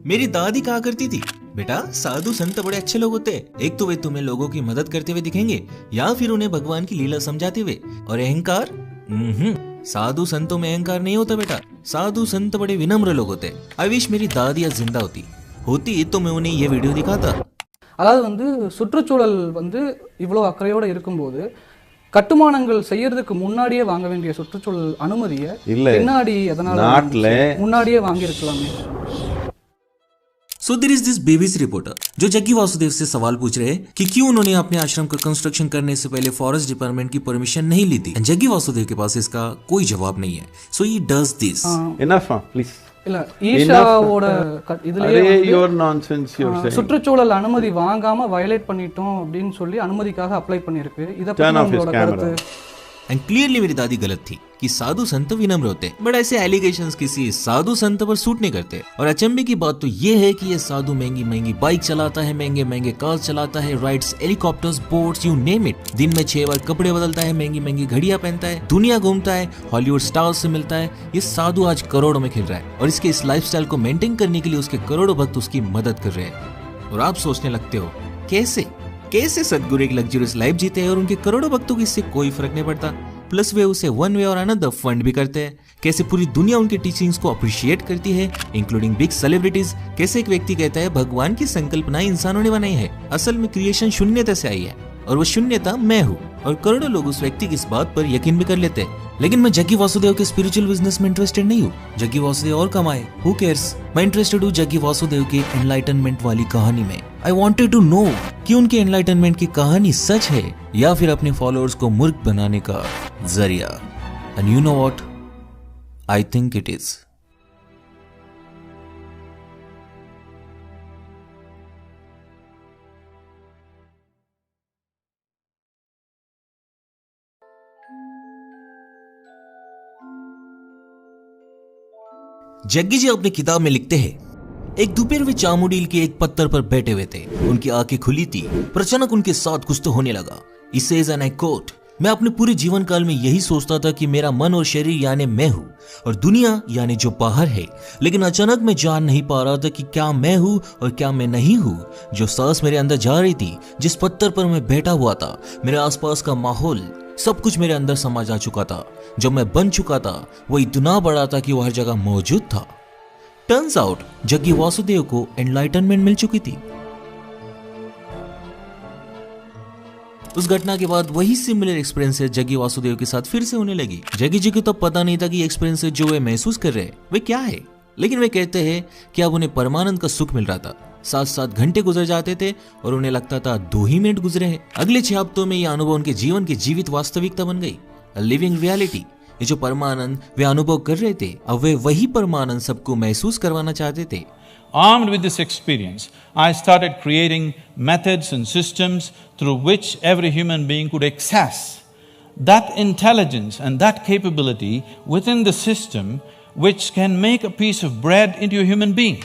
मेरी दादी कहा करती थी, बेटा साधु संत बड़े अच्छे लोग होते हैं। एक तो वे तुम्हें लोगों की मदद करते हुए दिखेंगे या फिर उन्हें भगवान की लीला समझाते हुए। और अहंकार, साधु संतों में अहंकार नहीं होता बेटा। साधु संत बड़े विनम्र लोग होते हैं। आई विश मेरी दादी आज जिंदा होती तो मैं उन्हें ये वीडियो दिखाता। அதாவது வந்து சுற்றுச்சூழல் வந்து இவ்வளோ அக்கறையோடு இருக்கும்போது கட்டுமானங்கள் செய்யறதுக்கு முன்னாடியே வாங்க வேண்டிய சுற்றுச்சூழல் அனுமதியை பின்னாடி எதனால முன்னாடியே வாங்கியிருக்கலாமே। So there is this BBC reporter जो जग्गी वासुदेव से सवाल पूछ रहे हैं कि क्यों उन्होंने अपने आश्रम का कंस्ट्रक्शन करने से पहले फॉरेस्ट डिपार्टमेंट की परमिशन नहीं ली थी। जग्गी वासुदेव के पास इसका कोई जवाब नहीं है। So he does this. Enough, please. இல்ல ஈஷாவோட இதுலயே your nonsense you're saying. சுற்றுச்சூழல் அனுமதி வாங்காம வயலேட் பண்ணிட்டோம் அப்படினு சொல்லி அனுமதிக்காக அப்ளை பண்ணிருக்கு। இத பத்தி உங்களோட கருத்து? एंड क्लियरली मेरी दादी गलत थी कि साधु संत विनम्र होते, बट ऐसे एलिगेशंस किसी साधु संत पर सूट नहीं करते। और अचंभे की बात तो ये है कि ये साधु महंगी महंगी बाइक चलाता है, महंगे महंगे कार चलाता है, rides helicopters, boats, you name it. दिन में 6 बार कपड़े बदलता है, महंगी महंगी घड़ियां पहनता है, दुनिया घूमता है, हॉलीवुड स्टार्स से मिलता है। ये साधु आज करोड़ों में खेल रहा है और इसके इस लाइफस्टाइल को मेंटेन करने के लिए उसके करोड़ों भक्त उसकी मदद कर रहे हैं। और आप सोचने लगते हो कैसे सदगुरु एक लग्जरियस लाइफ जीते हैं और उनके करोड़ों भक्तों को इससे कोई फर्क नहीं पड़ता। प्लस वे उसे वन वे और अनदर फंड भी करते हैं। कैसे पूरी दुनिया उनके टीचिंग्स को अप्रिशिएट करती है, इंक्लूडिंग बिग सेलिब्रिटीज। कैसे एक व्यक्ति कहता है भगवान की संकल्पना इंसानों ने बनाई है, असल में क्रिएशन शून्यता से आई है और वो शून्यता मैं हूँ। और करोड़ों लोग उस व्यक्ति की इस बात पर यकीन भी कर लेते हैं। लेकिन मैं जग्गी वासुदेव के स्पिरिचुअल बिजनेस में इंटरेस्टेड नहीं हूँ। जग्गी वासुदेव और कमाए, हु केयर्स। मैं इंटरेस्टेड हूँ जग्गी वासुदेव के एनलाइटनमेंट वाली कहानी में। आई वांटेड टू नो कि उनके एनलाइटनमेंट की कहानी सच है या फिर अपने फॉलोअर्स को मूर्ख बनाने का जरिया। And you know what, I think it is. Jaggi ji अपनी किताब में लिखते हैं, एक दोपहर वे चामुंडील के एक पत्थर पर बैठे हुए थे। उनकी आंखें खुली थी पर अचानक उनके साथ कुछ तो होने लगा। इसे एज एन आई कोट, मैं अपने पूरे जीवन काल में यही सोचता था कि मेरा मन और शरीर यानी मैं हूँ और दुनिया यानी जो बाहर है। लेकिन अचानक मैं जान नहीं पा रहा था कि क्या मैं हूँ और क्या मैं नहीं हूँ। जो सांस मेरे अंदर जा रही थी, जिस पत्थर पर मैं बैठा हुआ था, मेरे आसपास का माहौल, सब कुछ मेरे अंदर समा जा चुका था। जो मैं बन चुका था वो इतना बड़ा था कि वो हर जगह मौजूद था। टर्न्स आउट जग्गी वासुदेव को एनलाइटनमेंट मिल चुकी थी। उस घटना के बाद वही सिमिलर एक्सपीरियंसेस जग्गी वासुदेव के साथ फिर से होने लगी। जग्गी जी को तब पता नहीं था कि एक्सपीरियंसेस जो वे महसूस कर रहे हैं वे क्या है, लेकिन वे कहते हैं कि अब उन्हें परमानंद का सुख मिल रहा था। 7-7 घंटे गुजर जाते थे और उन्हें लगता था 2 ही मिनट गुजरे हैं। अगले 6 हफ्तों में यह अनुभव उनके जीवन की जीवित वास्तविकता बन गई, लिविंग रियलिटी। ये जो परमानंद वे अनुभव कर रहे थे, अब वे वही परमानंद सबको महसूस करवाना चाहते थे। Armed with this experience, I started creating methods and systems through which every human being could access that intelligence and that capability within the system which can make a piece of bread into a human being.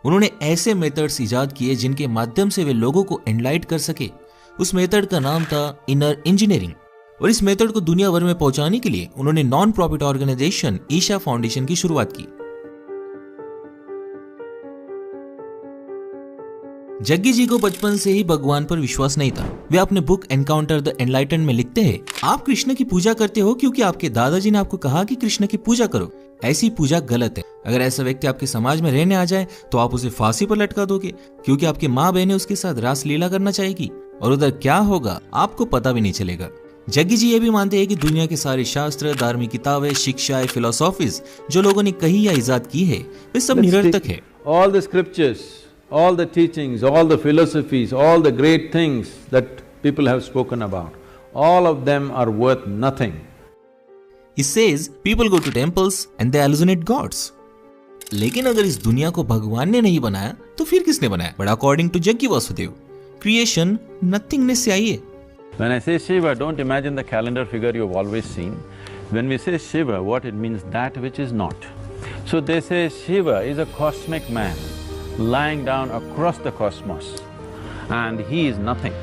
उन्होंने ऐसे methods इजाद किए जिनके माध्यम से वे लोगों को एनलाइट कर सके। उस मेथड का नाम था इनर इंजीनियरिंग और इस मेथड को दुनिया भर में पहुंचाने के लिए उन्होंने non profit organization Isha foundation की शुरुआत की। जग्गी जी को बचपन से ही भगवान पर विश्वास नहीं था। वे अपने बुक एनकाउंटर द एनलाइटन में लिखते हैं, आप कृष्ण की पूजा करते हो क्योंकि आपके दादाजी ने आपको कहा कि कृष्ण की पूजा करो। ऐसी पूजा गलत है। अगर ऐसा व्यक्ति आपके समाज में रहने आ जाए तो आप उसे फांसी पर लटका दोगे क्योंकि आपकी माँ बहनें उसके साथ रास लीला करना चाहेगी और उधर क्या होगा आपको पता भी नहीं चलेगा। जग्गी जी ये भी मानते हैं कि दुनिया के सारे शास्त्र, धार्मिक किताबें, शिक्षाएं, फिलोसॉफीज जो लोगों ने कही या इजाद की है वे सब निरर्थक है। All the scriptures, all the teachings, all the philosophies, all the great things that people have spoken about, all of them are worth nothing. He says people go to temples and they hallucinate gods. लेकिन अगर इस दुनिया को भगवान ने नहीं बनाया तो फिर किसने बनाया? But according to Jaggi Vasudev, creation nothingness से आई है। When I say Shiva, don't imagine the calendar figure you've always seen. When we say Shiva, what it means, that which is not. So they say Shiva is a cosmic man lying down across the cosmos and he is nothing.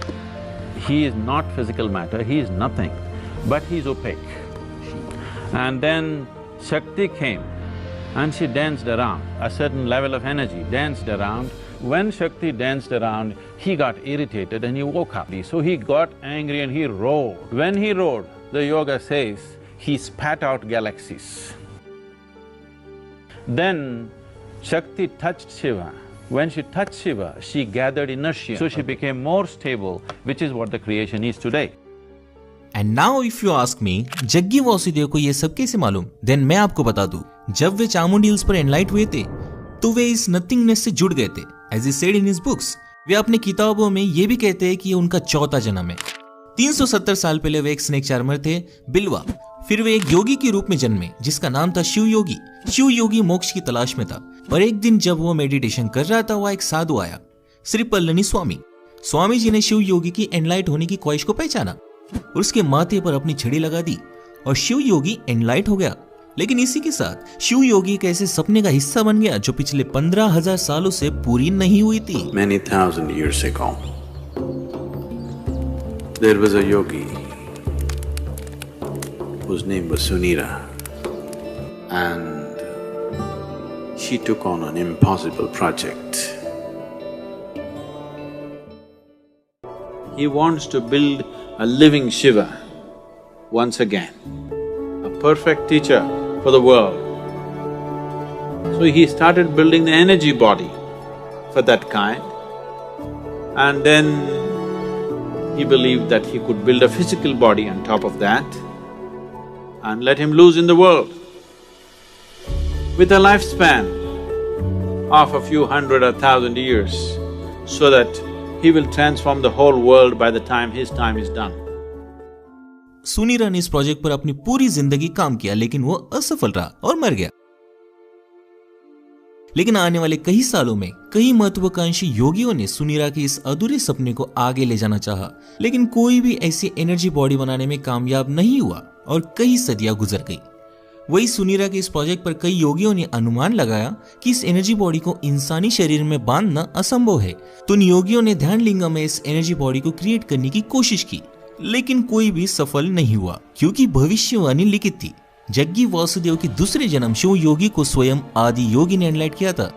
He is not physical matter, he is nothing, but he is opaque. And then Shakti came and she danced around, a certain level of energy danced around. When Shakti danced around, he got irritated and he woke up. So he got angry and he roared. When he roared, the yoga says, he spat out galaxies. Then Shakti touched Shiva. When she touched Shiva, she gathered inertia, so she became more stable, which is what the creation is today. And now if you ask me, Jaggi Vasudev को ये सब कैसे मालूम? Then मैं आपको बता दूं, जब वे चामुंडी हिल्स पर एनलाइट हुए थे, तो वे इस नथिंगनेस से जुड़ गए थे। As he said in his books, वे अपनी किताबों में ये भी कहते हैं कि ये उनका चौथा जन्म है। 370 साल पहले वे एक स्नेक चार्मर थे, बिलवा। फिर वे एक योगी के रूप में जन्मे, जिसका नाम था शिव योगी। शिव योगी मोक्ष की तलाश में था, पर एक दिन जब वो मेडिटेशन कर रहा था, वह एक साधु आया, श्री पल्लनी स्वामी। स्वामी जी ने शिव योगी की एनलाइट होने की ख्वाहिश को पहचाना, उसके माथे पर अपनी छड़ी लगा दी और शिव योगी एनलाइट हो गया। लेकिन इसी के साथ शिव योगी के ऐसे सपने का हिस्सा बन गया जो पिछले 15,000 सालों से पूरी नहीं हुई थी। Many thousand years ago, there was a yogi whose name was Sunira, and she took on an impossible project. He wants to build a living Shiva once again, a perfect teacher for the world. So he started building the energy body for that kind, and then he believed that he could build a physical body on top of that and let him loose in the world with a lifespan of a few hundred or thousand years, so that he will transform the whole world by the time his time is done. Sunira ने इस project पर अपनी पूरी जिंदगी काम किया, लेकिन वो असफल रहा और मर गया। लेकिन आने वाले कई सालों में कई महत्वाकांक्षी योगियों ने सुनीरा के इस अधूरे सपने को आगे ले जाना चाहा, लेकिन कोई भी ऐसी एनर्जी बॉडी बनाने में कामयाब नहीं हुआ और कई सदियां गुजर गई। वही सुनीरा के इस प्रोजेक्ट पर कई योगियों ने अनुमान लगाया कि इस एनर्जी बॉडी को इंसानी शरीर में बांधना असंभव है, तो उन योगियों ने ध्यान लिंगम में इस एनर्जी बॉडी को क्रिएट करने की कोशिश की, लेकिन कोई भी सफल नहीं हुआ, क्योंकि भविष्यवाणी लिखित थी। जग्गी वासुदेव के दूसरे जन्म शिव योगी को स्वयं आदि योगी ने एनलाइट किया था।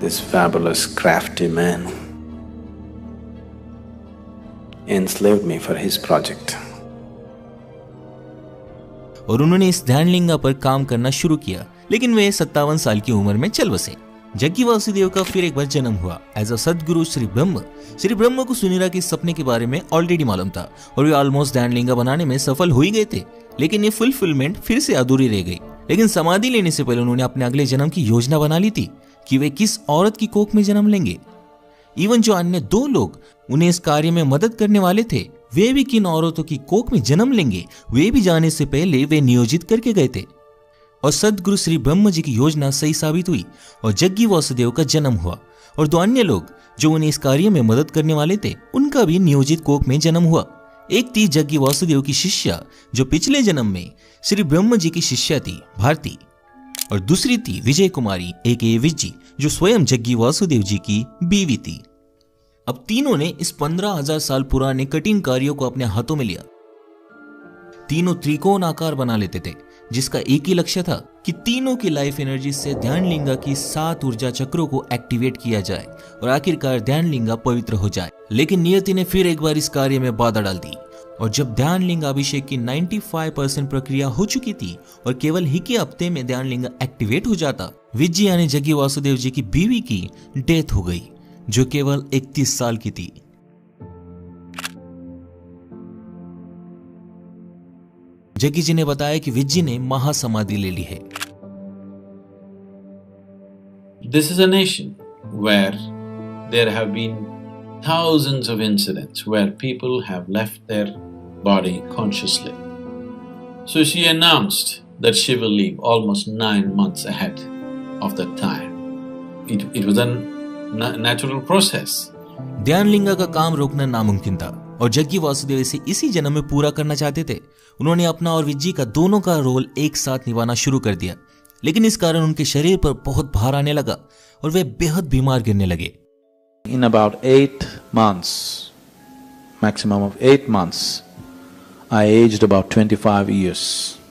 This fabulous crafty man enslaved me for his project. और उन्होंने इस ध्यान लिंगा पर काम करना शुरू किया, लेकिन वे 57 साल की उम्र में चल बसे। जग्गी वासुदेव का फिर एक बार जन्म हुआ एज अ सदगुरु श्री ब्रह्म। श्री ब्रह्म को सुनीरा के सपने के बारे में ऑलरेडी मालूम था और वे ऑलमोस्ट ध्यान लिंगा बनाने में सफल हो ही गए थे, लेकिन ये फुलफिलमेंट फिर से अधूरी रह गई। लेकिन समाधि लेने से पहले उन्होंने अपने अगले जन्म की योजना बना ली थी कि वे किस औरत की कोख में जन्म लेंगे। इवन जो अन्य 2 लोग उन्हें इस कार्य में मदद करने वाले थे, वे भी किन औरतों की कोख में जन्म लेंगे, वे भी जाने से पहले वे नियोजित करके गए थे। और सदगुरु श्री ब्रह्म जी की योजना सही साबित हुई और जग्गी वासुदेव का जन्म हुआ, और 2 अन्य लोग जो उन्हें इस कार्य में मदद करने वाले थे, उनका भी नियोजित कोख में जन्म हुआ। एक थी जग्गी वासुदेव की शिष्या, जो पिछले जन्म में श्री ब्रह्म जी की शिष्या थी, भारती, और दूसरी थी विजय कुमारी एके विज्जी, जो स्वयं जग्गी वासुदेव जी की बीवी थी। अब तीनों ने इस 15,000 साल पुराने कठिन कार्यों को अपने हाथों में लिया। तीनों त्रिकोण आकार बना लेते थे, जिसका एक ही लक्ष्य था कि तीनों की लाइफ एनर्जी से ध्यान लिंगा की 7 ऊर्जा चक्रों को एक्टिवेट किया जाए और आखिरकार ध्यान लिंगा पवित्र हो जाए। लेकिन नियति ने फिर एक बार इस कार्य में बाधा डाल दी, और जब ध्यान लिंगा अभिषेक की 95% प्रक्रिया हो चुकी थी और केवल ही के हफ्ते में ध्यान लिंगा एक्टिवेट हो जाता, विजय यानी जग्गी वासुदेव जी की बीवी की डेथ हो गई, जो केवल 31 साल की थी। जग्गी जी ने बताया कि विज्जी ने महासमाधि ले ली है। This is a nation where there have been thousands of incidents where people have left their body consciously. So she announced that she will leave almost 9 months ahead of that time. It was a natural process. ध्यान लिंगा का काम रोकना नामुमकिन था और जग्गी वासुदेव इसे इसी जन्म में पूरा करना चाहते थे। उन्होंने अपना और विज्जी का दोनों का रोल एक साथ निभाना शुरू कर दिया, लेकिन इस कारण उनके शरीर पर बहुत भार आने लगा और वे बेहद बीमार गिरने लगे। In about 8 months, maximum of 8 months, I aged about 25 years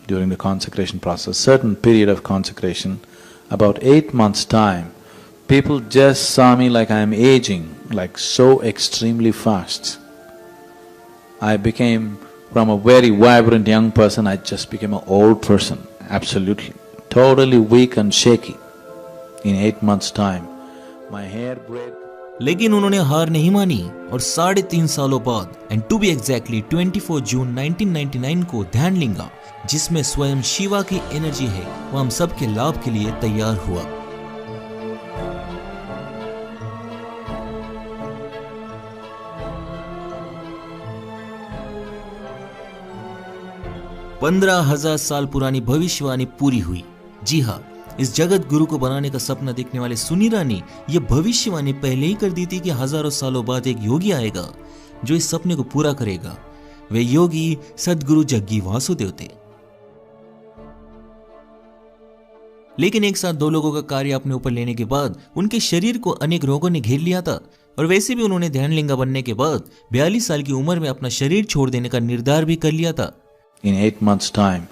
during the consecration process. Certain period of consecration, about 8 months' time, people just saw me like I am aging, like so extremely fast. I became, from a very vibrant young person, I just became an old person, absolutely, totally weak and shaky in 8 months' time. My hair grayed. लेकिन उन्होंने हार नहीं मानी और 3.5 सालों बाद and to be exactly 24 जून 1999 को ध्यानलिंगा, जिसमें स्वयं शिवा की एनर्जी है, वो हम सब के लाभ के लिए तैयार हुआ। पंद्रह 1000 साल पुरानी भविष्यवाणी पूरी हुई। जी हाँ, इस जगत गुरु को बनाने का सपना देखने वाले सुनीरा ने यह भविष्यवाणी पहले ही कर दी थी कि हजारों सालों बाद एक योगी आएगा जो इस सपने को पूरा करेगा। वे योगी सदगुरु जग्गी वासुदेव थे। लेकिन एक साथ दो लोगों का कार्य अपने ऊपर लेने के बाद उनके शरीर को अनेक रोगों ने घेर लिया था और वैसे भी उन्होंने ध्यानलिंगा बनने के बाद 42 साल की उम्र में अपना शरीर छोड़ देने का निर्धार भी कर लिया था। In 8 months' time,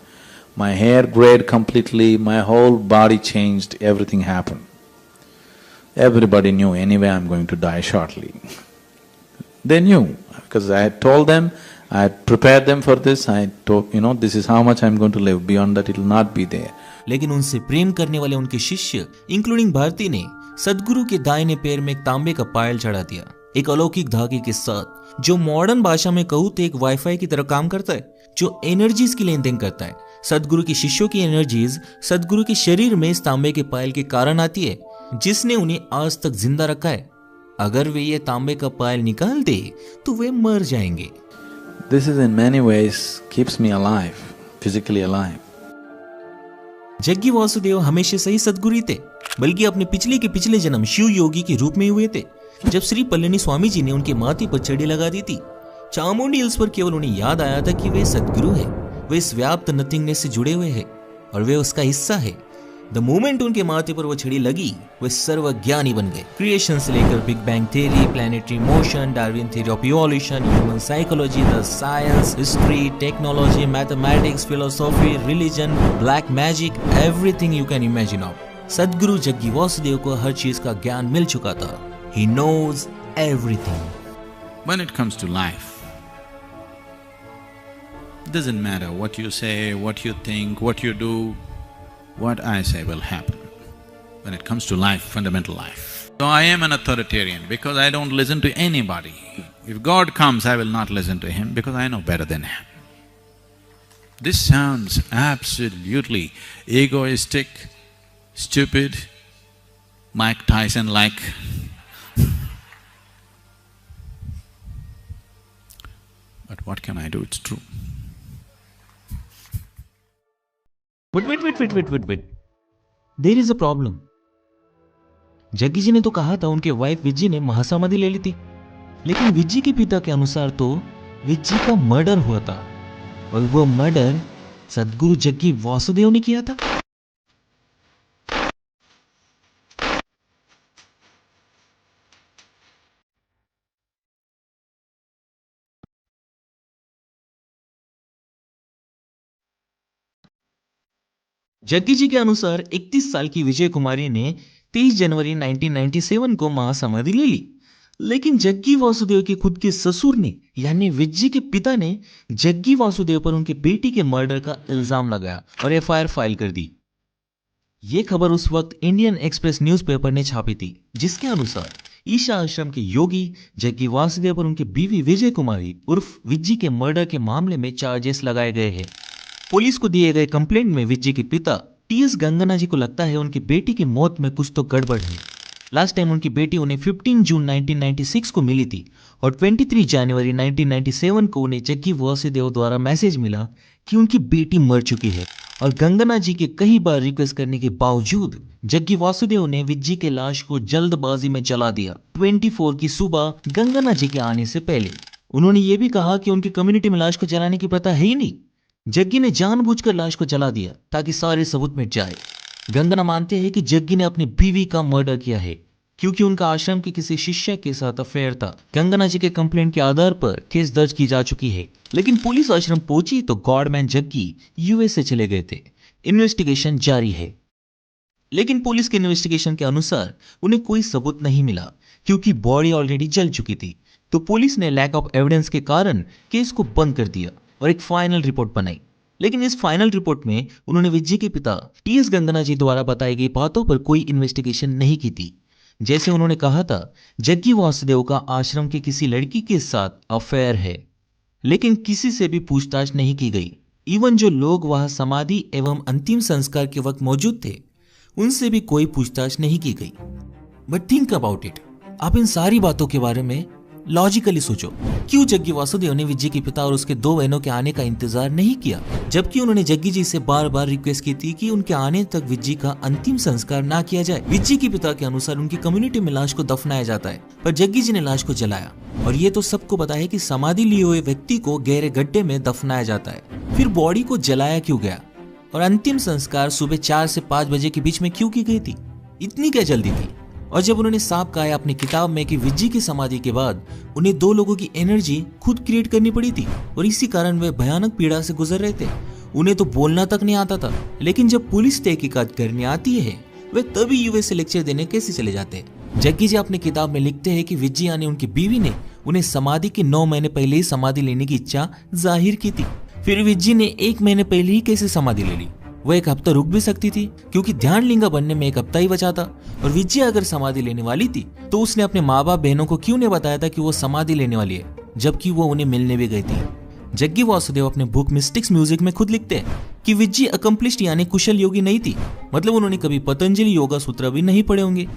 my hair grayed completely, my whole body changed, everything happened. Everybody knew anyway I'm going to die shortly. They knew, because I had told them, I had prepared them for this, I told, this is how much I'm going to live, beyond that it will not be there. लेकिन उनसे प्रेम करने वाले उनके शिष्य including Bharti ने सदगुरु के दाहिने पैर में एक तांबे का पायल चढ़ा दिया, एक अलौकिक धागे के साथ, जो मॉडर्न भाषा में कहूँ तो एक वाईफाई की तरह काम करता है, जो एनर्जीज की लेन देन करता है। सदगुरु के शिष्यों की एनर्जीज सदगुरु के शरीर में इस तांबे के पायल के कारण आती है, जिसने उन्हें आज तक जिंदा रखा है। अगर वे ये तांबे का पायल निकाल दे तो वे मर जाएंगे। This is in many ways keeps me alive, physically alive. Jaggi Vasudev हमेशा से ही सदगुरु थे, बल्कि अपने पिछले के पिछले जन्म शिव योगी के रूप में हुए थे। जब श्री पल्लनी स्वामी जी ने उनके माथे पर छड़ी लगा दी थी, चामुंडी हिल्स पर केवल उन्हें याद आया था कि वे सदगुरु है, वे इस व्याप्त नथिंगनेस से जुड़े हुए हैं और वे उसका हिस्सा है। द मोमेंट उनके माथे पर वो छड़ी लगी, वे सर्वज्ञानी बन गए। क्रिएशन से लेकर big bang theory, planetary motion, Darwin theory of evolution, human psychology, the science, history, technology, mathematics, philosophy, religion, black magic, everything you can imagine of. सदगुरु जग्गी वासुदेव को हर चीज का ज्ञान मिल चुका था। He knows everything. When it comes to life, it doesn't matter what you say, what you think, what you do, what I say will happen. When it comes to life, fundamental life. So I am an authoritarian because I don't listen to anybody. If God comes, I will not listen to him because I know better than him. This sounds absolutely egoistic, stupid, Mike Tyson-like. But what can I do? It's true. But wait. There is a problem. Jaggi जी ने तो कहा था उनके wife विज्जी ने महासमाधि ले ली थी, लेकिन विज्जी के पिता के अनुसार तो विज्जी का मर्डर हुआ था और वो मर्डर सदगुरु जग्गी वासुदेव ने किया था। जग्गी जी के अनुसार 31 साल की विजय कुमारी ने 23 जनवरी 1997 को महासमाधि ले ली, लेकिन जग्गी वासुदेव के खुद के ससुर ने यानी विज्जी के पिता ने जग्गी वासुदेव पर उनके बेटी के मर्डर का इल्जाम लगाया और एफआईआर फाइल कर दी। यह खबर उस वक्त इंडियन एक्सप्रेस न्यूज़पेपर ने छापी थी, जिसके अनुसार ईशा आश्रम के योगी जग्गी वासुदेव पर उनकी बीवी विजय कुमारी उर्फ विज्जी के मर्डर के मामले में चार्जेस लगाए गए हैं। पुलिस को दिए गए कंप्लेंट में विज्जी के पिता टीएस गंगना जी को लगता है उनकी बेटी की मौत में कुछ तो गड़बड़ है। लास्ट टाइम उनकी बेटी उन्हें 15 जून 1996 को मिली थी और 23 जनवरी 1997 को उन्हें जग्गी वासुदेव द्वारा मैसेज मिला कि उनकी बेटी मर चुकी है और गंगना जी के कई बार रिक्वेस्ट करने के बावजूद जग्गी वासुदेव ने विज्जी के लाश को जल्दबाजी में जला दिया। 24 की सुबह गंगना जी के आने से पहले उन्होंने ये भी कहा कि उनकी कम्युनिटी में लाश को जलाने की प्रथा है ही नहीं। जग्गी ने जानबूझकर लाश को जला दिया ताकि सारे सबूत मिट जाए। गंगना मानते हैं कि जग्गी ने अपनी बीवी का मर्डर किया है क्योंकि उनका आश्रम के किसी शिष्य के साथ अफेयर था। गंगना जी के कंप्लेंट के आधार पर केस दर्ज की जा चुकी है, लेकिन पुलिस आश्रम पहुंची तो गॉडमैन जग्गी यूएस से चले गए थे। इन्वेस्टिगेशन जारी है। लेकिन पुलिस के इन्वेस्टिगेशन के अनुसार उन्हें कोई सबूत नहीं मिला क्योंकि बॉडी ऑलरेडी जल चुकी थी। तो पुलिस ने लैक ऑफ एविडेंस के कारण केस को बंद कर दिया और एक फाइनल रिपोर्ट बनाई। लेकिन इस फाइनल रिपोर्ट में उन्होंने विजय के पिता टी.एस. गंगना जी द्वारा बताई गई बातों पर कोई इन्वेस्टिगेशन नहीं की थी। जैसे उन्होंने कहा था, जग्गी वासुदेव का आश्रम की किसी लड़की के साथ अफेयर है, लेकिन किसी से भी पूछताछ नहीं की गई। इवन जो लोग वहां समाधि एवं अंतिम संस्कार के वक्त मौजूद थे उनसे भी कोई पूछताछ नहीं की गई। बट थिंक अबाउट इट, आप इन सारी बातों के बारे में लॉजिकली सोचो, क्यों जग्गी वासुदेव ने विजय के पिता और उसके 2 बहनों के आने का इंतजार नहीं किया, जबकि उन्होंने जग्गी जी से बार बार रिक्वेस्ट की थी कि उनके आने तक विजय का अंतिम संस्कार ना किया जाए। विजय के पिता के अनुसार उनकी कम्युनिटी में लाश को दफनाया जाता है, पर जग्गी जी ने लाश को जलाया। और ये तो सबको पता है कि समाधि लिए हुए व्यक्ति को गहरे गड्ढे में दफनाया जाता है। फिर बॉडी को जलाया क्यों गया और अंतिम संस्कार सुबह 4 से 5 बजे के बीच में क्यों की गई थी? इतनी क्या जल्दी थी? और जब उन्होंने साफ कहा है अपनी किताब में कि विजय की समाधि के बाद उन्हें 2 लोगों की एनर्जी खुद क्रिएट करनी पड़ी थी और इसी कारण वे भयानक पीड़ा से गुजर रहे थे। उन्हें तो बोलना तक नहीं आता था, लेकिन जब पुलिस तहकीकात करने आती है वे तभी यूएस से लेक्चर देने कैसे चले जाते हैं। जग्गी जी अपनी किताब में लिखते हैं कि विजय यानी उनकी बीवी ने उन्हें समाधि के 9 महीने पहले ही समाधि लेने की इच्छा जाहिर की थी। फिर विजय ने 1 महीने पहले ही कैसे समाधि ले ली? वो 1 हफ्ता रुक भी सकती थी क्योंकि ध्यान लिंगा बनने में 1 हफ्ता ही बचा था। और विजय अगर समाधि लेने वाली थी तो उसने अपने माँ बाप बहनों को क्यों नहीं बताया था कि वो समाधि लेने वाली है, जबकि वो उन्हें मिलने भी गई थी। जग्गी वासुदेव अपने बुक मिस्टिक्स म्यूजिक में खुद लिखते हैं कि विजय अकम्प्लिश्ड यानी कुशल योगी नहीं थी, मतलब उन्होंने कभी पतंजलि योगा सूत्र भी नहीं पढ़े होंगे।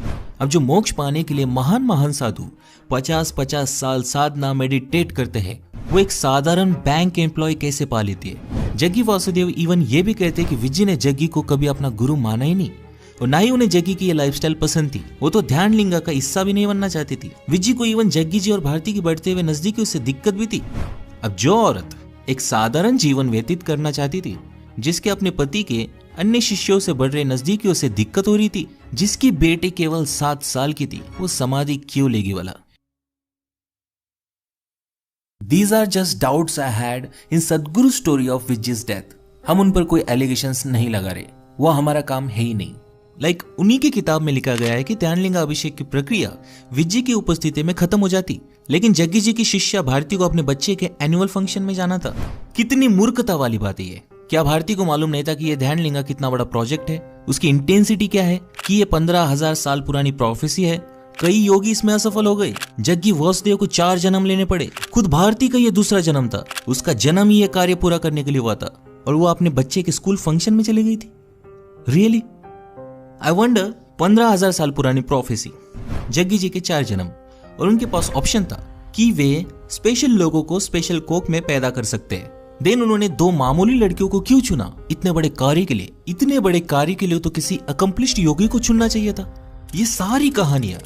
अब जो मोक्ष पाने के लिए महान साधु 50-50 साल साधना मेडिटेट करते हैं, वो एक साधारण बैंक एम्प्लॉय कैसे पा लेती है? जग्गी वासुदेव इवन ये भी कहते हैं कि विजय ने जग्गी को कभी अपना गुरु माना ही नहीं और ना ही उन्हें जग्गी की ये लाइफस्टाइल पसंद थी। वो तो ध्यान लिंगा का हिस्सा भी नहीं बनना चाहती थी। विजय को इवन जग्गी जी और भारती की बढ़ते हुए नजदीकी से दिक्कत भी थी। अब जो औरत एक साधारण जीवन व्यतीत करना चाहती थी, जिसके अपने पति के अन्य शिष्यों से बढ़ रहे नजदीकियों से दिक्कत हो रही थी, जिसकी बेटी केवल 7 साल की थी, वो समाधि क्यों लेगी वाला? These are just doubts I had in Sadhguru story of Vijay's death. हम उन पर कोई एलिगेशंस नहीं लगा रहे, वो हमारा काम है ही नहीं। उन्हीं की किताब में लिखा गया है कि ध्यानलिंगा अभिषेक की प्रक्रिया विजय की उपस्थिति में खत्म हो जाती, लेकिन जग्गी जी की शिष्या भारती को अपने बच्चे के एनुअल फंक्शन में जाना था। कितनी मूर्खता वाली बात है ये। क्या भारती को मालूम नहीं था कि ये ध्यानलिंगा कितना बड़ा प्रोजेक्ट है, उसकी इंटेंसिटी क्या है, कि ये 15,000 साल पुरानी प्रोफेसी है? कई योगी इसमें असफल हो गए। जग्गी वासुदेव को 4 जन्म लेने पड़े। खुद भारती का ये दूसरा जन्म था। उसका जन्म ही ये कार्य पूरा करने के लिए हुआ था और वो अपने बच्चे के स्कूल फंक्शन में चली गई थी। रियली आई वंडर, 15,000 साल पुरानी प्रोफेसी, जग्गी जी के 4 जन्म, और उनके पास ऑप्शन था कि वे स्पेशल लोगों को स्पेशल कोक में पैदा कर सकते हैं। देन उन्होंने 2 मामूली लड़कियों को क्यों चुना इतने बड़े कार्य के लिए? इतने बड़े कार्य के लिए तो किसी अकम्प्लिश्ड योगी को चुनना चाहिए था। ये सारी कहानियां,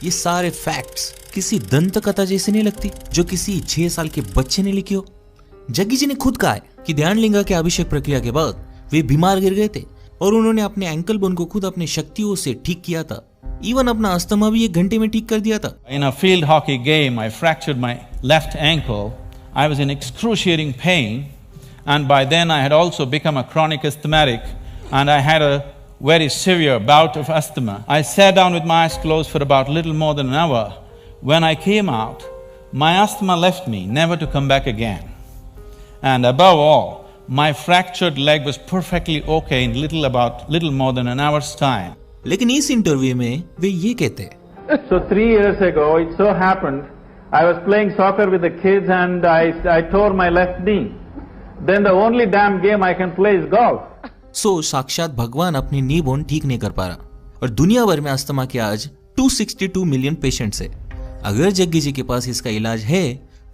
ये सारे फैक्ट्स किसी दंत कथा जैसे नहीं लगती जो किसी 6 साल के बच्चे ने लिखी हो। जग्गी जी ने खुद कहा है कि ध्यानलिंगा के अभिषेक प्रक्रिया के बाद वे बीमार गिर गए थे और उन्होंने अपने एंकल बोन को खुद अपनी शक्तियों से ठीक किया था। इवन अपना अस्थमा भी 1 घंटे में ठीक कर दिया था। In a field hockey game, I fractured my left ankle. I was in excruciating pain, and by then I had also become a chronic asthmatic, and I had a very severe bout of asthma. I sat down with my eyes closed for about little more than an hour. When I came out, my asthma left me, never to come back again. And above all, my fractured leg was perfectly okay in little more than an hour's time. लेकिन इस interview में वे ये कहते हैं, So 3 years ago, it so happened, I was playing soccer with the kids and I tore my left knee. Then the only damn game I can play is golf. साक्षात भगवान अपनी नी bone ठीक नहीं कर पा रहा और दुनिया भर में अस्थमा के आज 262 मिलियन पेशेंट्स है। अगर जग्गी जी के पास इसका इलाज है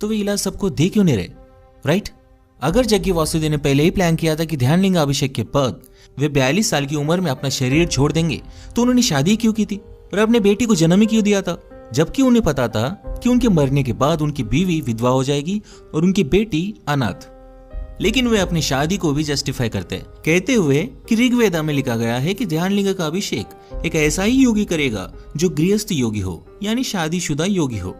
तो वे इलाज सबको दे क्यों नहीं रहे? राइट? अगर जग्गी वासुदेव ने पहले ही प्लान किया था कि ध्यानलिंगा अभिषेक के बाद वे 42 साल की उम्र में अपना शरीर छोड़ देंगे, तो उन्होंने शादी क्यों की थी और अपने बेटी को जन्म ही क्यों दिया था, जबकि उन्हें पता था कि उनके मरने के बाद उनकी बीवी विधवा हो जाएगी और उनकी बेटी अनाथ। लेकिन वे अपनी शादी को भी जस्टिफाई करते हैं, कहते हुए कि ऋग्वेदा में लिखा गया है कि ध्यानलिंगा का अभिषेक एक ऐसा ही योगी करेगा जो गृहस्थ योगी हो, यानी शादीशुदा योगी हो।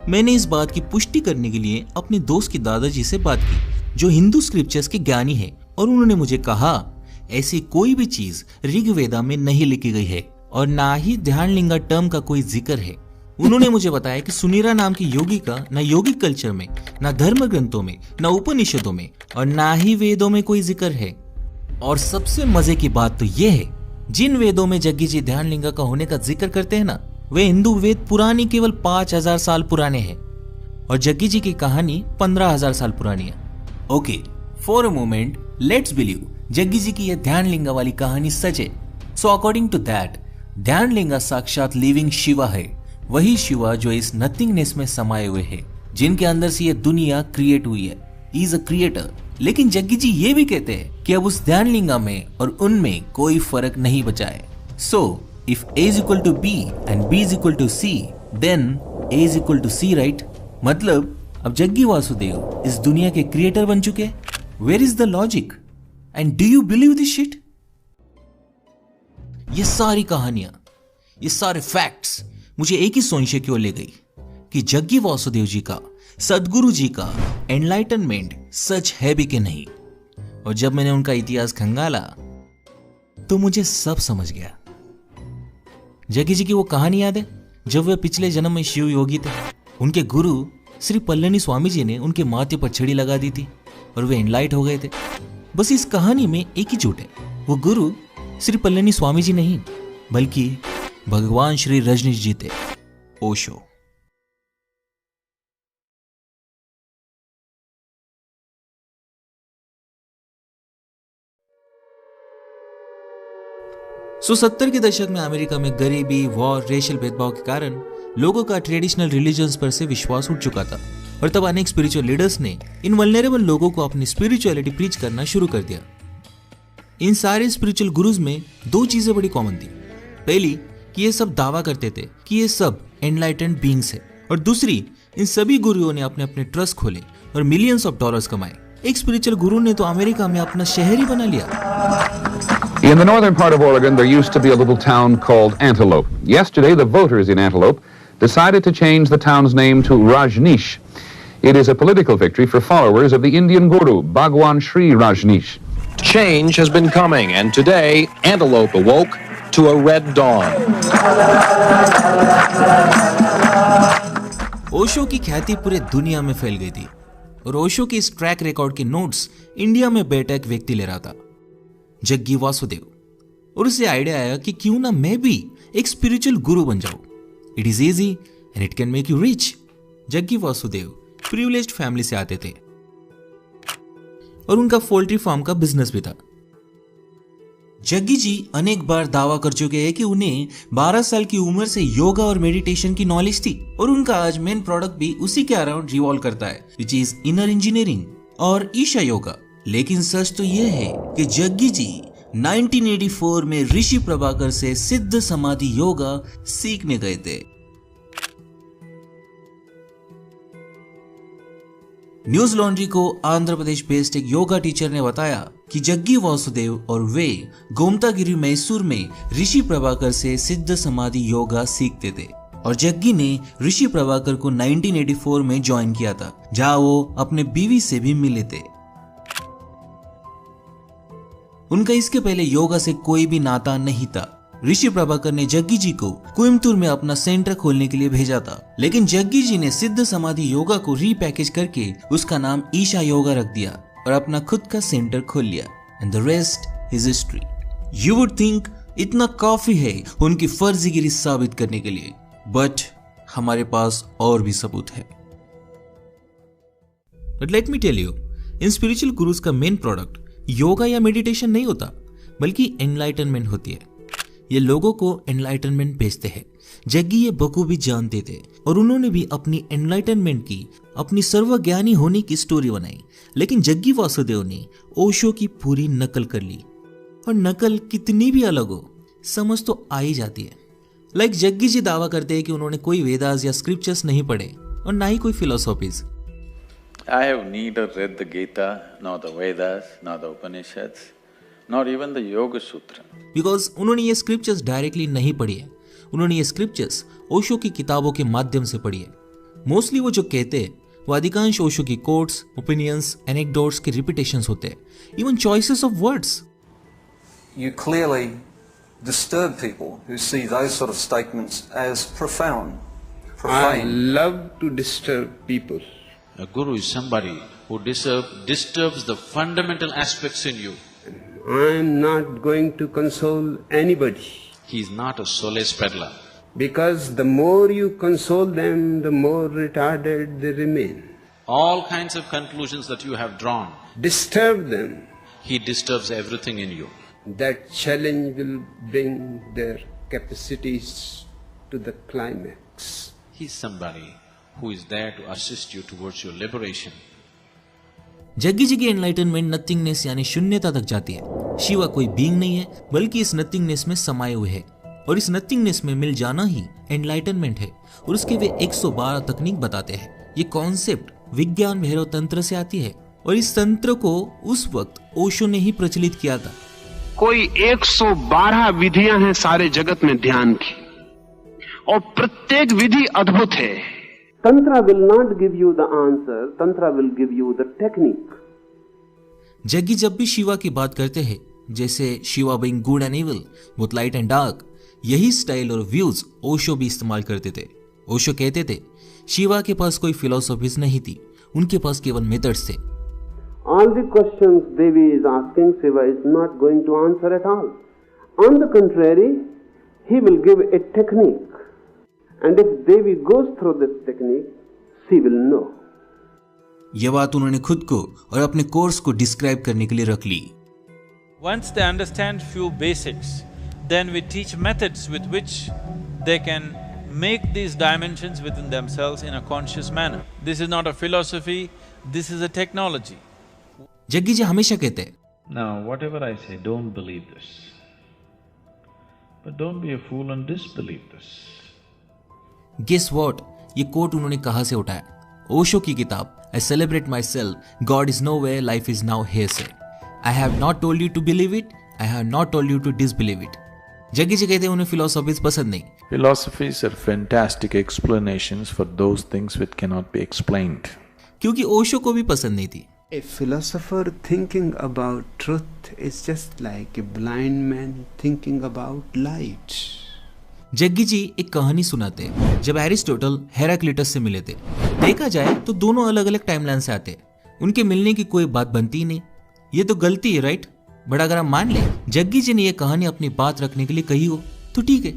मैंने इस बात की पुष्टि करने के लिए अपने दोस्त के दादाजी से बात की, जो हिंदू स्क्रिप्चर्स के ज्ञानी है, और उन्होंने मुझे कहा ऐसी कोई भी चीज ऋग्वेदा में नहीं लिखी गई है और ना ही ध्यानलिंगा टर्म का कोई जिक्र है। उन्होंने मुझे बताया कि सुनीरा नाम की योगी का न योगिक कल्चर में, न धर्म ग्रंथों में, न उपनिषदों में और ना ही वेदों में कोई जिक्र है। और सबसे मजे की बात तो यह है, जिन वेदों में जग्गी जी ध्यानलिंगा का होने का जिक्र करते हैं ना, वे हिंदू वेद पुरानी केवल 5000 साल पुराने हैं और जग्गी जी की कहानी 15000 साल पुरानी है। Okay, for a moment let's believe Jaggi ji की यह ध्यानलिंगा वाली कहानी सच है। So according to that, Dhyanalinga साक्षात लिविंग शिवा है, वही शिवा जो इस नथिंगनेस में समाये हुए है, जिनके अंदर से ये दुनिया क्रिएट हुई है। He is a creator. लेकिन जग्गी जी ये भी कहते हैं कि अब उस ध्यानलिंगा में और उनमें कोई फर्क नहीं बचा है। So if A is equal to B and B is equal to C, then A is equal to C, right? मतलब अब जग्गी वासुदेव इस दुनिया के क्रिएटर बन चुके हैं। Where is the logic? And do you believe this shit? ये सारी कहानियां, ये सारे फैक्ट्स मुझे एक ही संशय की ओर ले गई कि जग्गी वासुदेव जी का, सदगुरु जी का एनलाइटनमेंट सच है भी कि नहीं। और जब मैंने उनका इतिहास खंगाला तो मुझे सब समझ गया। जग्गी जी की वो कहानी याद है जब वे पिछले जन्म में शिव योगी थे। उनके गुरु श्री पल्लनी स्वामी जी ने उनके माथे पर छड़ी लगा दी थी और वे एनलाइट हो गए थे। बस इस कहानी में एक ही झूठ है, वो गुरु श्री पल्लनी स्वामी जी नहीं बल्कि भगवान श्री रजनीश जी थे, ओशो। सो 70 के दशक में अमेरिका में गरीबी, वॉर, रेशियल भेदभाव के कारण लोगों का ट्रेडिशनल रिलीजन्स पर से विश्वास उठ चुका था और तब अनेक स्पिरिचुअल लीडर्स ने इन वल्नरेबल लोगों को अपनी स्पिरिचुअलिटी प्रीच करना शुरू कर दिया। इन सारे स्पिरिचुअल गुरुज में दो चीजें बड़ी कॉमन थी। पहली कि ये सब दावा करते थे कि ये सब एनलाइटेंड बीइंग्स है, और दूसरी, इन सभी गुरुओं ने अपने अपने ट्रस्ट खोले और मिलियंस ऑफ डॉलर्स कमाए। एक स्पिरिचुअल गुरु ने तो अमेरिका में अपना शहर ही बना लिया। In the northern part of Oregon, there used to be a little town called Antelope. Yesterday, the voters in Antelope decided to change the town's name to Rajneesh. It is a political victory for followers of the Indian guru, Bhagwan Sri Rajneesh. Change has been coming, and today, Antelope awoke to a red dawn. Osho की ख्याति पूरे दुनिया में फैल गई थी और ओशो के इस ट्रैक रिकॉर्ड के नोट्स इंडिया में बैठा एक व्यक्ति ले रहा था, जग्गी वासुदेव। और उसे आइडिया आया कि क्यों ना मैं भी एक स्पिरिचुअल गुरु बन जाऊं। It is easy and it can make you rich. Jaggi Vasudev privileged family से आते थे और उनका पोल्ट्री फार्म का बिजनेस भी था। जग्गी जी अनेक बार दावा कर चुके हैं कि उन्हें 12 साल की उम्र से योगा और मेडिटेशन की नॉलेज थी और उनका आज मेन प्रोडक्ट भी उसी के अराउंड रिवॉल्व करता है, विच इज इनर इंजीनियरिंग और ईशा योगा। लेकिन सच तो यह है कि जग्गी जी 1984 में ऋषि प्रभाकर से सिद्ध समाधि योगा सीखने गए थे। न्यूज लॉन्ड्री को आंध्र प्रदेश बेस्ड एक योगा टीचर ने बताया कि जग्गी वासुदेव और वे गोमतागिरी मैसूर में ऋषि प्रभाकर से सिद्ध समाधि योगा सीखते थे और जग्गी ने ऋषि प्रभाकर को 1984 में ज्वाइन किया था, जहां वो अपने बीवी से भी मिले थे। उनका इसके पहले योगा से कोई भी नाता नहीं था। ऋषि प्रभाकर ने जग्गी जी को कोयम्बतूर में अपना सेंटर खोलने के लिए भेजा था, लेकिन जग्गी जी ने सिद्ध समाधि योगा को रीपैकेज करके उसका नाम ईशा योगा रख दिया और अपना खुद का सेंटर खोल लिया। And the rest is history. You would think इतना काफी है उनकी फर्जीगिरी साबित करने के लिए, बट हमारे पास और भी सबूत है। But let me tell you, इन स्पिरिचुअल गुरुज का मेन प्रोडक्ट योगा या मेडिटेशन नहीं होता, बल्कि एनलाइटनमेंट होती है। ये लोगों को एनलाइटनमेंट भेजते हैं। जग्गी ये बखूबी जानते थे और उन्होंने भी अपनी एनलाइटनमेंट की, अपनी सर्वज्ञानी होने की स्टोरी बनाई। लेकिन जग्गी वासुदेव ने ओशो की पूरी नकल कर ली, और नकल कितनी भी अलग हो, समझ तो आ ही जाती है। लाइक जग्गी जी दावा करते हैं कि उन्होंने कोई वेदास या स्क्रिप्चर्स नहीं पढ़े और ना ही कोई philosophies. I have neither read the Gita, nor the Vedas, nor the Upanishads, nor even the Yoga Sutra. Because उन्होंने ये स्क्रिप्चर्स डायरेक्टली नहीं पढ़ी है, उन्होंने ये स्क्रिप्चर्स ओशो की किताबों के माध्यम से पढ़ी है। मोस्टली वो जो कहते हैं वो अधिकांश ओशो की कोट्स, ओपिनियंस, एनेक्डोट्स के रिपीटेशंस होते हैं, even choices of words. you clearly disturb people who see those sort of statements as profane. I love to disturb people. A guru is somebody who disturbs the fundamental aspects in you. I am not going to console anybody. He is not a solace peddler. Because the more you console them, the more retarded they remain. All kinds of conclusions that you have drawn, Disturb them. he disturbs everything in you. That challenge will bring their capacities to the climax. He is somebody who is there to assist you towards your liberation. Jaggi ji की enlightenment nothingness यानी शून्यता तक जाती है। शिवा कोई being नहीं है, बल्कि इस नथिंगनेस में समाये हुए है, और इस नथिंगनेस में मिल जाना ही एनलाइटनमेंट है। और उसके वे 112 तकनीक बताते हैं। ये कॉन्सेप्ट विज्ञान भैरव तंत्र से आती है, और इस तंत्र को उस वक्त ओशो ने ही प्रचलित किया था। कोई 112 विधियां हैं सारे जगत में ध्यान की, और प्रत्येक विधि अद्भुत है। Tantra will not give you the answer, Tantra will give you the technique. Jaggi जब भी शिवा की बात करते हैं, जैसे Shiva being good and evil, both light and dark, यही स्टाइल और व्यूज ओशो भी इस्तेमाल करते थे। ओशो कहते थे शिवा के पास कोई फिलोसॉफीज नहीं थी, उनके पास केवल मेथड्स थे। All the questions Devi is asking, Shiva is not going to answer at all. On the contrary, he will give a technique. And if Devi goes through this technique, she will know. यह बात उन्होंने खुद को और अपने course को describe करने के लिए रख ली। Once they understand few basics, then we teach methods with which they can make these dimensions within themselves in a conscious manner. This is not a philosophy, this is a technology. Jaggi जी हमेशा कहते हैं, Now, whatever I say, don't believe this. But don't be a fool and disbelieve this. Guess what, ये quote उन्होंने कहां से उठाया? ओशो की किताब I celebrate my self, God is no where, life is now here से। I have not told you to believe it, I have not told you to disbelieve it. Jaggi ji कहते हैं उन्हें फिलोसॉफीज पसंद नहीं। Philosophies are fantastic explanations for those things which cannot be explained. क्योंकि ओशो को भी पसंद नहीं थी। A philosopher thinking about truth is just like a blind man thinking about light. Jaggi जी एक कहानी सुनाते हैं। जब एरिस्टोटल हेराक्लिटस से मिले थे, देखा जाए तो दोनों अलग अलग टाइमलाइन से आते, उनके मिलने की कोई बात बनती ही नहीं। ये तो गलती है, राइट? बट अगर हम मान लें जग्गी जी ने यह कहानी अपनी बात रखने के लिए कही हो तो ठीक है,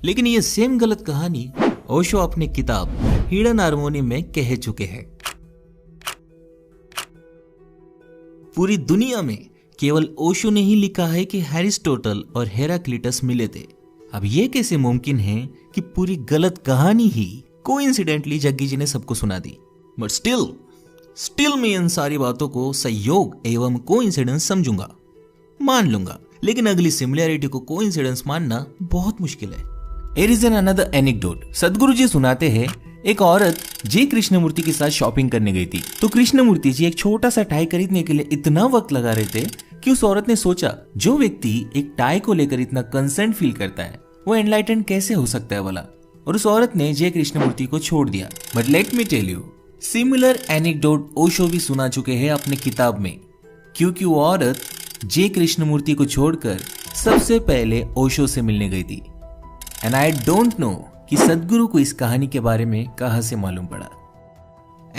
लेकिन ये सेम गलत कहानी ओशो अपनी किताब हिडन हार्मोनी में कह चुके हैं। पूरी दुनिया में केवल ओशो ने ही लिखा है कि एरिस्टोटल और हेराक्लिटस मिले थे। अब ये कैसे मुमकिन है कि पूरी गलत कहानी ही कोइंसिडेंटली जग्गी जी ने सबको सुना दी? बट स्टिल मैं इन सारी बातों को संयोग एवं कोइंसिडेंस समझूंगा, मान लूंगा, लेकिन अगली सिमिलैरिटी को कोइंसिडेंस मानना बहुत मुश्किल है। Here is another anecdote. सदगुरु जी सुनाते हैं, एक औरत जे कृष्णमूर्ति के साथ शॉपिंग करने गई थी, तो कृष्णमूर्ति जी एक छोटा सा टाई खरीदने के लिए इतना वक्त लगा रहे थे कि उस औरत ने सोचा, जो व्यक्ति एक टाई को लेकर इतना कंसर्न फील करता है वो एनलाइटेंड कैसे हो सकता है भला, और उस औरत ने जे कृष्णमूर्ति को छोड़ दिया। But let me tell you, similar anecdote Osho भी सुना चुके हैं अपने किताब में, क्योंकि वो औरत जे कृष्णमूर्ति को छोड़कर सबसे पहले ओशो से मिलने गई थी। एंड आई डोंट नो कि सदगुरु को इस कहानी के बारे में कहां से मालूम पड़ा।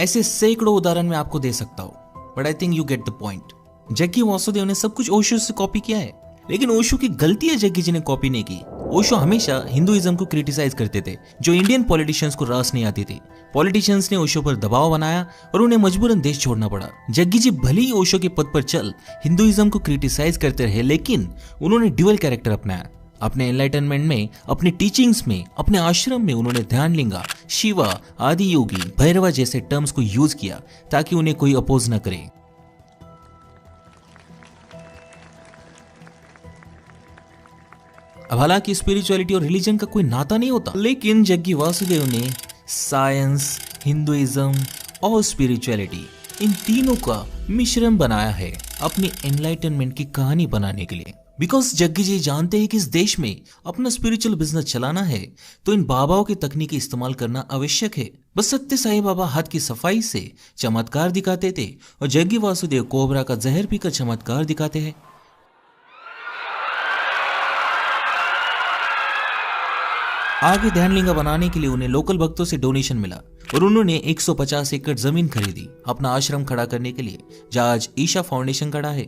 ऐसे सैकड़ों उदाहरण मैं आपको दे सकता हूं, but I think you get the point. Jaggi Vasudev ने सब कुछ ओशो से कॉपी किया है, लेकिन ओशो की गलती है जग्गी जी ने कॉपी नहीं की। ओशो हमेशा हिंदुइज्म को क्रिटिसाइज करते थे, जो इंडियन पॉलिटिशियंस को रास नहीं आती थी। पॉलिटिशियंस ने ओशो पर दबाव बनाया और उन्हें मजबूरन देश छोड़ना पड़ा। जग्गी जी भले ही ओशो के पद पर चल हिंदुइज्म को क्रिटिसाइज करते रहे, लेकिन उन्होंने ड्यूअल कैरेक्टर अपनाया। अपने एनलाइटनमेंट में, अपनी टीचिंग्स में, अपने आश्रम में उन्होंने ध्यानलिंगा, शिवा, आदि योगी, भैरवा जैसे टर्म्स को यूज किया ताकि उन्हें कोई अपोज न करे। अब हालांकि स्पिरिचुअलिटी और रिलीजन का कोई नाता नहीं होता, लेकिन जग्गी वासुदेव ने साइंस, हिंदुइज्म और स्पिरिचुअलिटी इन तीनों का मिश्रण बनाया है अपनी एनलाइटनमेंट की कहानी बनाने के लिए। बिकॉज जग्गी जी जानते हैं कि इस देश में अपना स्पिरिचुअल बिजनेस चलाना है तो इन बाबाओं की तकनीकी इस्तेमाल करना आवश्यक है। बस सत्य साईं बाबा हाथ की सफाई से चमत्कार दिखाते थे और जग्गी वासुदेव कोबरा का जहर पीकर चमत्कार दिखाते हैं। आगे ध्यानलिंगा बनाने के लिए उन्हें लोकल भक्तों से डोनेशन मिला और उन्होंने 150 एकड़ जमीन खरीदी अपना आश्रम खड़ा करने के लिए, जहां आज ईशा फाउंडेशन खड़ा है।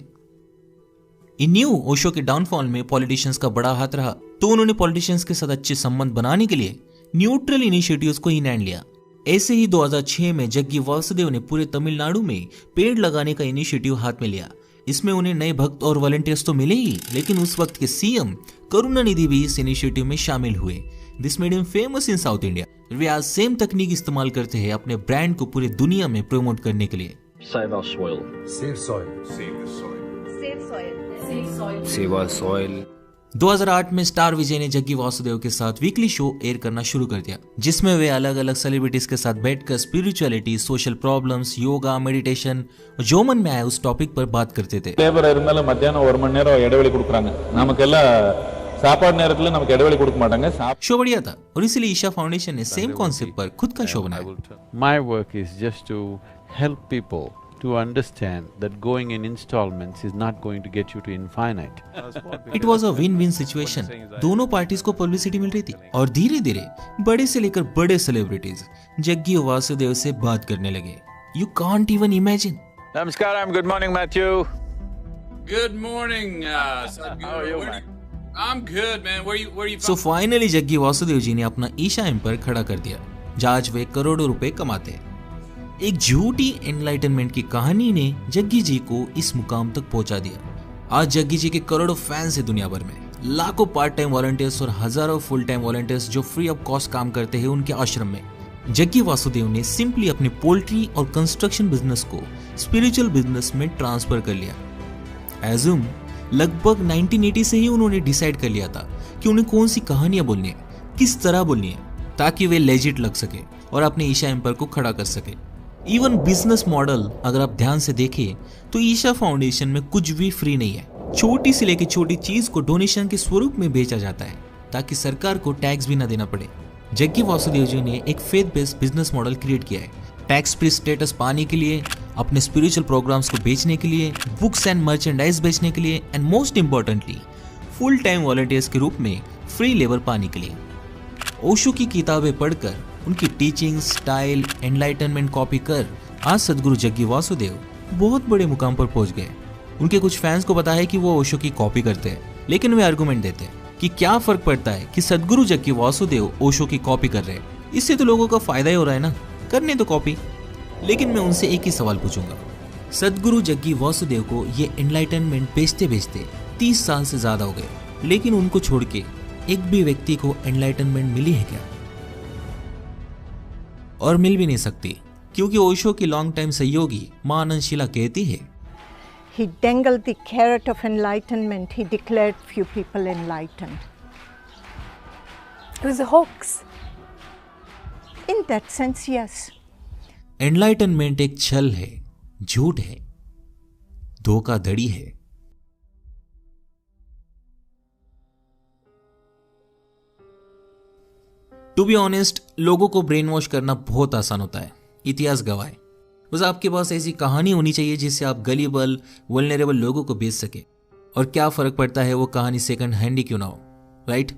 इन न्यू ओशो के डाउनफॉल में पॉलिटिशियंस का बड़ा हाथ रहा, तो उन्होंने पॉलिटिशियंस के साथ अच्छे संबंध बनाने के लिए न्यूट्रल इनिशिएटिव्स को इन हैंड लिया। ऐसे ही 2006 में जग्गी वासुदेव ने पूरे तमिलनाडु में पेड़ लगाने का इनिशिएटिव हाथ में लिया। इसमें उन्हें नए भक्त और वॉलंटियर्स तो मिले ही, लेकिन उस वक्त के सीएम करुणानिधि भी इस इनिशिएटिव में शामिल हुए। This made him famous in South India. वे आज सेम तकनीक इस्तेमाल करते हैं अपने ब्रांड को पूरी दुनिया में प्रमोट करने के लिए। Save our soil. Save soil. Save the soil. Save soil. Save soil. Save our soil. 2008 में स्टार विजय ने जग्गी वासुदेव के साथ वीकली शो एयर करना शुरू कर दिया, जिसमें वे अलग अलग सेलिब्रिटीज के साथ बैठकर spirituality, social problems, yoga, meditation, जो मन में आया उस टॉपिक पर बात करते थे। லேபர் இருந்தாலும் மத்தியானம் 1 மணி நேரம் இடைவெளி கொடுக்குறாங்க, நமக்கெல்லாம் சாப்பாடு நேரத்துல நமக்கு இடைவெளி கொடுக்க மாட்டாங்க। शो बढ़िया था और इसलिए ईशा फाउंडेशन ने सेम कॉन्सेप्ट पर खुद का शो बनाया। My work is just to help people to understand that going in installments is not going to get you to infinite. It was a win-win situation. दोनों पार्टीज को publicity मिल रही थी और धीरे धीरे बड़े से लेकर बड़े सेलिब्रिटीज जग्गी वासुदेव से बात करने लगे। You can't even imagine. Namaskaram, good morning Matthew. Good morning, Sadhguru. How are you, man? I'm good, man. Where you So from? finally Jaggi Vasudev ji ने अपना ईशा एम्पायर खड़ा कर दिया, जहाँ आज वे करोड़ों रुपए कमाते हैं। एक झूठी एनलाइटनमेंट की कहानी ने जग्गी जी को इस मुकाम तक पहुंचा दिया। आज जग्गी जी के करोड़ों फैंस हैं दुनिया भर में, लाखों पार्ट टाइम वॉलंटियर्स और हजारों फुल टाइम वॉलंटियर्स जो फ्री ऑफ कॉस्ट काम करते हैं उनके आश्रम में। जग्गी वासुदेव ने सिंपली अपने पोल्ट्री और कंस्ट्रक्शन बिजनेस को स्पिरिचुअल बिजनेस में ट्रांसफर कर लिया। एज्यूम लगभग 1980 से ही उन्होंने डिसाइड कर लिया था कि उन्हें कौन सी कहानियां बोलनी है, किस तरह बोलनी है, ताकि वे लेजिट लग सके और अपने ईशा एम्पायर को खड़ा कर सके। इवन बिजनेस मॉडल अगर आप ध्यान से देखें तो ईशा फाउंडेशन में कुछ भी फ्री नहीं है। छोटी से लेकर छोटी चीज को डोनेशन के स्वरूप में बेचा जाता है ताकि सरकार को टैक्स भी ना देना पड़े। जग्गी वासुदेव जी ने एक faith based business model create किया है, टैक्स फ्री स्टेटस पाने के लिए, अपने स्पिरिचुअल प्रोग्राम्स को बेचने के लिए, बुक्स एंड मर्चेंडाइज बेचने के लिए, and most importantly full time volunteers के रूप में फ्री लेबर पाने के लिए। ओशो की किताबें पढ़कर उनकी टीचिंग स्टाइल एनलाइटनमेंट कॉपी कर आज सदगुरु जग्गी वासुदेव बहुत बड़े मुकाम पर पहुंच गए। उनके कुछ फैंस को पता है कि वो ओशो की कॉपी करते हैं, लेकिन वे आर्गुमेंट देते हैं कि क्या फर्क पड़ता है कि सदगुरु जग्गी वासुदेव ओशो की कॉपी कर रहे हैं, इससे तो लोगों का फायदा ही हो रहा है ना, करने तो कॉपी। लेकिन मैं उनसे एक ही सवाल पूछूंगा, सदगुरु जग्गी वासुदेव को ये एनलाइटनमेंट बेचते बेचते 30 साल से ज्यादा हो गए, लेकिन उनको छोड़ के एक भी व्यक्ति को एनलाइटनमेंट मिली है क्या? और मिल भी नहीं सकती, क्योंकि ओशो की लॉन्ग टाइम सहयोगी मां आनंदशीला कहती है, He dangled the carrot of enlightenment. He declared few people enlightened. It was a hoax. In that sense, yes. Enlightenment एक छल है, झूठ है, धोखाधड़ी है। टू बी ऑनेस्ट, लोगों को ब्रेन वॉश करना बहुत आसान होता है, इतिहास गवाह है। बस आपके पास ऐसी कहानी होनी चाहिए जिससे आप गलीबल वल्नरेबल लोगों को बेच सके, और क्या फर्क पड़ता है वो कहानी सेकंड हैंड ही क्यों ना हो, राइट?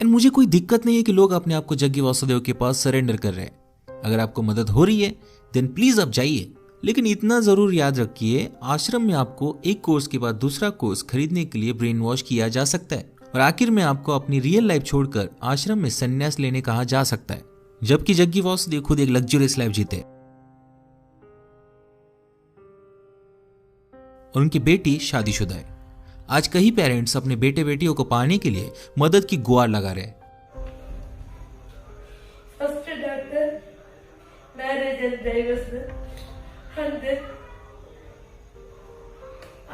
एंड मुझे कोई दिक्कत नहीं है कि लोग अपने आप को जग्गी वासुदेव के पास सरेंडर कर रहे हैं। अगर आपको मदद हो रही है देन प्लीज आप जाइए, लेकिन इतना जरूर याद रखिए, आश्रम में आपको एक कोर्स के बाद दूसरा कोर्स खरीदने के लिए ब्रेन वॉश किया जा सकता है, और आखिर में आपको अपनी रियल लाइफ छोड़कर आश्रम में संन्यास लेने कहा जा सकता है, जबकि जग्गी वासुदेव खुद एक लग्जरियस लाइफ जीते और उनकी बेटी शादीशुदा है। आज कई पेरेंट्स अपने बेटे बेटियों को पाने के लिए मदद की गुहार लगा रहे हैं। First daughter, marriage and divorce, and then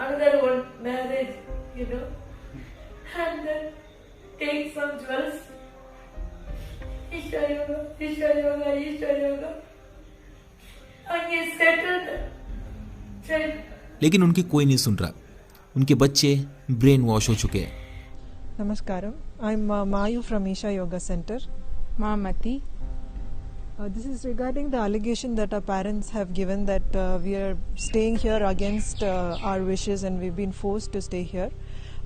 another one marriage, you know, and then take some jewels, Isha yoga, Isha yoga, Isha yoga, and he settled. लेकिन उनकी कोई नहीं सुन रहा, उनके बच्चे ब्रेन वॉश हो चुके हैं। Namaskaram. I'm Mayu from Isha Yoga Center. Mamati. This is regarding the allegation that our parents have given that we are staying here against our wishes and we've been forced to stay here.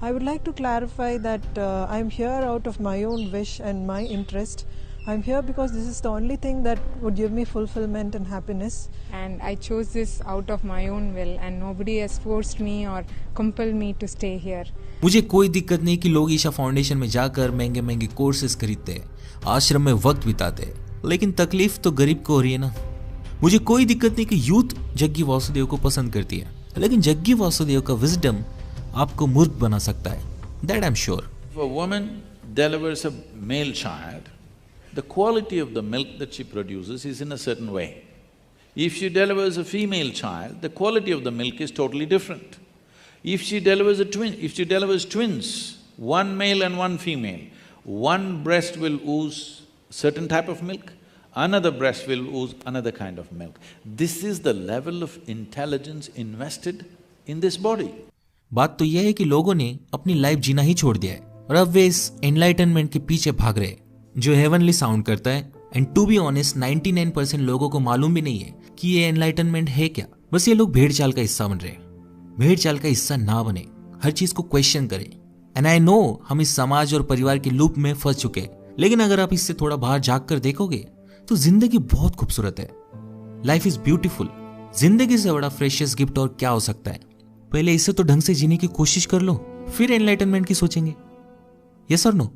I would like to clarify that I'm here out of my own wish and my interest. I'm here because this is the only thing that would give me fulfillment and happiness. And I chose this out of my own will and nobody has forced me or compelled me to stay here. मुझे कोई दिक्कत नहीं कि लोग Isha foundation में जाकर महंगे महंगे कोर्सेज खरीदते हैं, आश्रम में वक्त बिताते हैं, लेकिन तकलीफ तो गरीब को हो रही है ना। मुझे कोई दिक्कत नहीं कि यूथ जग्गी वासुदेव को पसंद करती है, लेकिन जग्गी वासुदेव का विजडम आपको मूर्ख बना सकता है। That I'm sure. If a woman delivers a male child, the quality of the milk that she produces is in a certain way. If she delivers a female child, the quality of the milk is totally different. If she delivers twins, one male and one female, one breast will ooze certain type of milk, another breast will ooze another kind of milk. This is the level of intelligence invested in this body. बात तो यह है कि लोगों ने अपनी life जीना ही छोड़ दिया है और अब वे इस एनलाइटनमेंट के पीछे भाग रहे हैं जो हेवनली साउंड करता है। एंड टू बी ऑनेस्ट 99% लोगों को मालूम भी नहीं है कि ये एनलाइटनमेंट है क्या। बस ये लोग भेड़ चाल का हिस्सा बन रहे हैं। भेड़ चाल का हिस्सा ना बने, हर चीज को क्वेश्चन करें। एंड आई नो हम इस समाज और परिवार के लूप में फंस चुके हैं, लेकिन अगर आप इससे थोड़ा बाहर झांक कर देखोगे तो जिंदगी बहुत खूबसूरत है। Life is beautiful. जिंदगी से बड़ा फ्रेशियस गिफ्ट और क्या हो सकता है। पहले इसे तो ढंग से जीने की कोशिश कर लो, फिर एनलाइटनमेंट की सोचेंगे। यस और नो?